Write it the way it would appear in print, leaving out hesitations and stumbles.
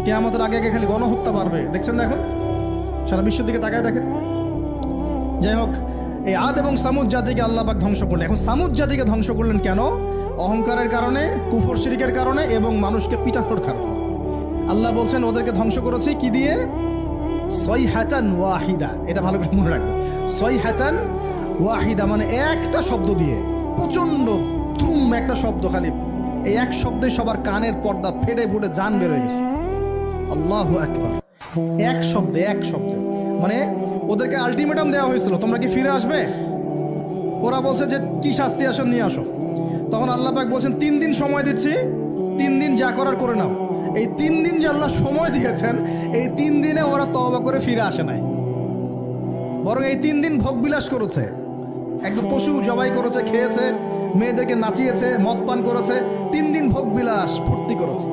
কিয়ামতের আগে আগে খালি গণহত্যা বাড়বে, দেখছেন না এখন সারা বিশ্বের দিকে তাকায় দেখেন। যাই হোক, এই আদ এবং সামুদ জাতিকে আল্লাহ পাক ধ্বংস করলেন। এখন সামুদ জাতিকে ধ্বংস করলেন কেন? অহংকারের কারণে, কুফর শিরকের কারণে এবং মানুষকে পিটানোর কারণে। আল্লাহ বলছেন ওদেরকে ধ্বংস করেছি কি দিয়ে? সয়হাতান ওয়াহিদা। এটা ভালো করে মনে রাখবেন, সয়হাতান ওয়াহিদা মানে একটা শব্দ দিয়ে, প্রচন্ড তুম একটা শব্দ, খালি এই এক শব্দে সবার কানের পর্দা ফেটে ফুটে জান বের হয়ে গেছে। আল্লাহু আকবার। এক শব্দে, এক শব্দে, মানে ওদেরকে আলটিমেটাম দেওয়া হয়েছিল, তোমরা কি ফিরে আসবে? ওরা বলছে যে কি শাস্তি আসো নিয়ে আসো। তখন আল্লাহ পাক বলছেন 3 দিন সময় দিচ্ছি, 3 দিন যা করার করে নাও। এই 3 দিন যে আল্লাহ সময় দিয়েছেন, এই 3 দিনে ওরা তওবা করে ফিরে আসে নাই, বরং এই 3 দিন ভোগ বিলাস করেছে, একদম পশু জবাই করেছে, খেয়েছে, মেয়েদেরকে নাচিয়েছে, মদ পান করেছে, 3 দিন ভোগ বিলাস ফুর্তি করেছে।